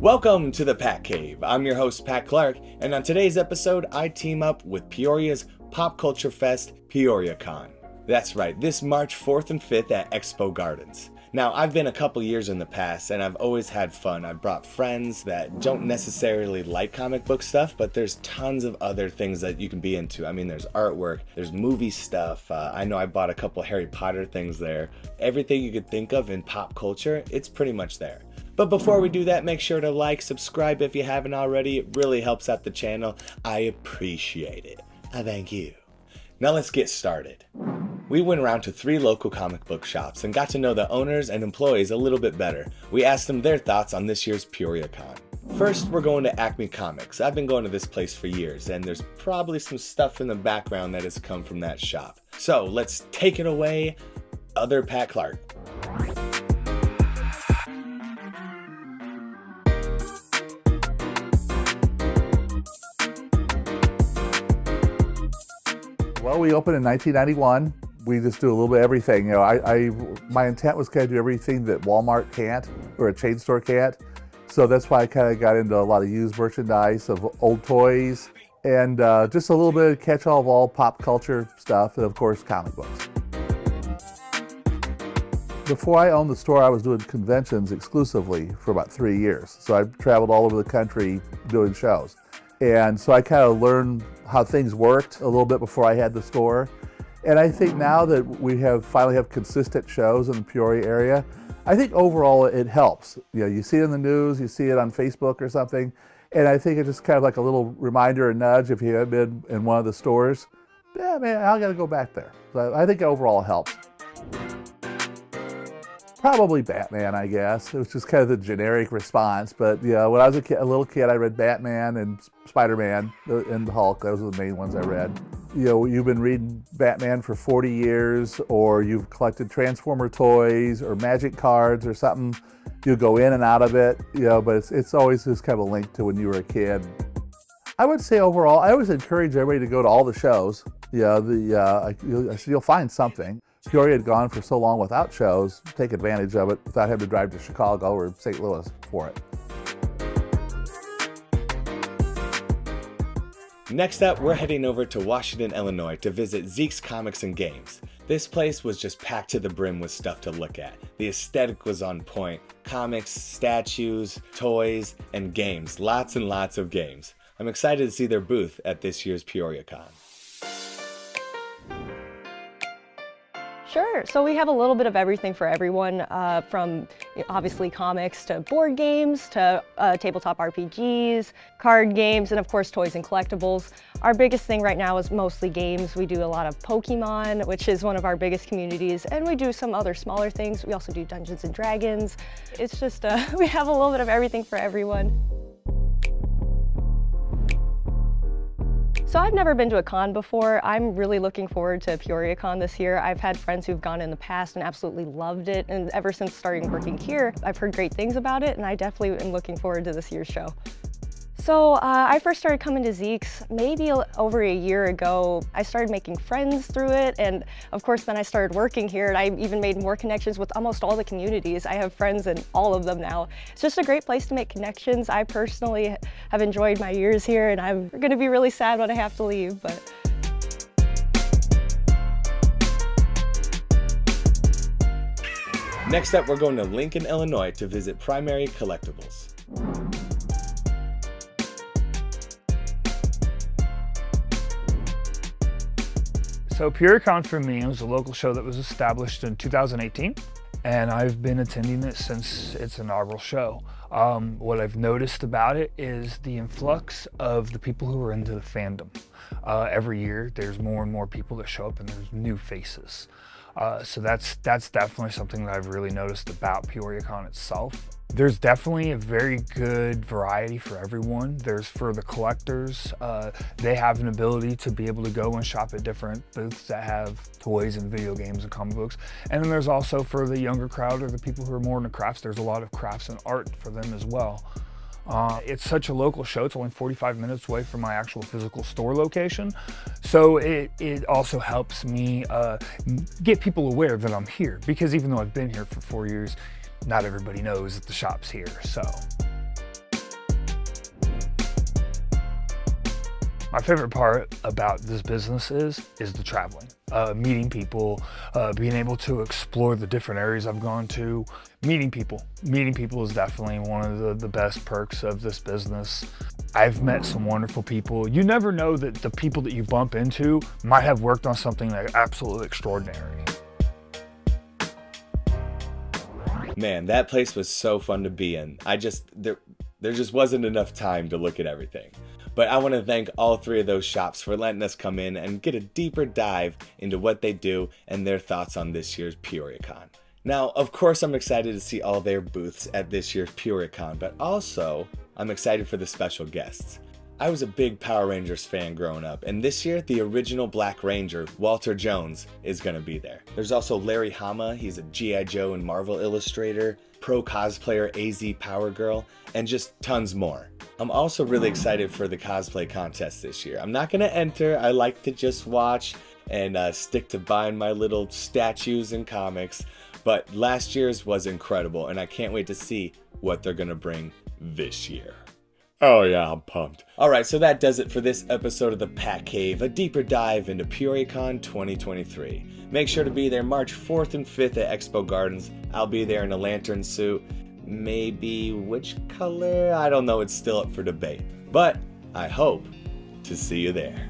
Welcome to the Pat Cave. I'm your host, Pat Clark, and on today's episode, I team up with Peoria's pop culture fest, PeoriaCon. That's right, this March 4th and 5th at Expo Gardens. Now, I've been a couple years in the past, and I've always had fun. I've brought friends that don't necessarily like comic book stuff, but there's tons of other things that you can be into. I mean, there's artwork, there's movie stuff. I know I bought a couple Harry Potter things there. Everything you could think of in pop culture, it's pretty much there. But before we do that, make sure to like, subscribe if you haven't already. It really helps out the channel. I appreciate it. Thank you. Now let's get started. We went around to 3 local comic book shops and got to know the owners and employees a little bit better. We asked them their thoughts on this year's PeoriaCon. First, we're going to Acme Comics. I've been going to this place for years, and there's probably some stuff in the background that has come from that shop. So let's take it away, other Pat Clark. Well, we opened in 1991. We just do a little bit of everything. You know, my intent was kind of do everything that Walmart can't or a chain store can't. So that's why I kind of got into a lot of used merchandise of old toys and just a little bit of catch-all of all pop culture stuff and of course comic books. Before I owned the store, I was doing conventions exclusively for about 3 years. So I traveled all over the country doing shows. And so I kind of learned how things worked a little bit before I had the store. And I think now that we finally have consistent shows in the Peoria area, I think overall it helps. You know, you see it in the news, you see it on Facebook or something, and I think it's just kind of like a little reminder or nudge if you have been in one of the stores. Yeah, man, I gotta go back there. So I think overall it helps. Probably Batman, I guess. It was just kind of the generic response. But yeah, when I was a little kid, I read Batman and Spider-Man and the Hulk. Those were the main ones I read. You know, you've been reading Batman for 40 years, or you've collected Transformer toys or Magic cards or something. You go in and out of it, you know, but it's always just kind of a link to when you were a kid. I would say overall, I always encourage everybody to go to all the shows. Yeah, you'll find something. Peoria had gone for so long without shows, take advantage of it without having to drive to Chicago or St. Louis for it. Next up, we're heading over to Washington, Illinois to visit Zeke's Comics and Games. This place was just packed to the brim with stuff to look at. The aesthetic was on point. Comics, statues, toys, and games. Lots and lots of games. I'm excited to see their booth at this year's PeoriaCon. Sure. So we have a little bit of everything for everyone, from obviously comics to board games to tabletop RPGs, card games, and of course toys and collectibles. Our biggest thing right now is mostly games. We do a lot of Pokemon, which is one of our biggest communities, and we do some other smaller things. We also do Dungeons and Dragons. It's just, we have a little bit of everything for everyone. So I've never been to a con before. I'm really looking forward to PeoriaCon this year. I've had friends who've gone in the past and absolutely loved it. And ever since starting working here, I've heard great things about it. And I definitely am looking forward to this year's show. So I first started coming to Zeke's maybe over a year ago. I started making friends through it, and of course then I started working here, and I even made more connections with almost all the communities. I have friends in all of them now. It's just a great place to make connections. I personally have enjoyed my years here, and I'm going to be really sad when I have to leave. But Next up, we're going to Lincoln, Illinois to visit Primary Collectibles. So PeoriaCon for me was a local show that was established in 2018, and I've been attending it since its inaugural show. What I've noticed about it is the influx of the people who are into the fandom. Every year there's more and more people that show up, and there's new faces. So that's definitely something that I've really noticed about PeoriaCon itself. There's definitely a very good variety for everyone. There's for the collectors, they have an ability to be able to go and shop at different booths that have toys and video games and comic books. And then there's also for the younger crowd or the people who are more into crafts, there's a lot of crafts and art for them as well. It's such a local show. It's only 45 minutes away from my actual physical store location. So it also helps me get people aware that I'm here, because even though I've been here for 4 years, not everybody knows that the shop's here. So My favorite part about this business is the traveling, meeting people, being able to explore the different areas I've gone to, meeting people. Meeting people is definitely one of the best perks of this business. I've met some wonderful people. You never know that the people that you bump into might have worked on something like absolutely extraordinary. Man, that place was so fun to be in. There just wasn't enough time to look at everything. But I want to thank all three of those shops for letting us come in and get a deeper dive into what they do and their thoughts on this year's PeoriaCon. Now, of course, I'm excited to see all their booths at this year's PeoriaCon, but also I'm excited for the special guests. I was a big Power Rangers fan growing up, and this year, the original Black Ranger, Walter Jones, is going to be there. There's also Larry Hama, he's a G.I. Joe and Marvel illustrator, pro cosplayer AZ Power Girl, and just tons more. I'm also really excited for the cosplay contest this year. I'm not going to enter, I like to just watch and stick to buying my little statues and comics, but last year's was incredible, and I can't wait to see what they're going to bring this year. Oh yeah, I'm pumped. Alright, so that does it for this episode of the Pat Cave, a deeper dive into PeoriaCon 2023. Make sure to be there March 4th and 5th at Expo Gardens. I'll be there in a lantern suit. Maybe which color? I don't know, it's still up for debate. But I hope to see you there.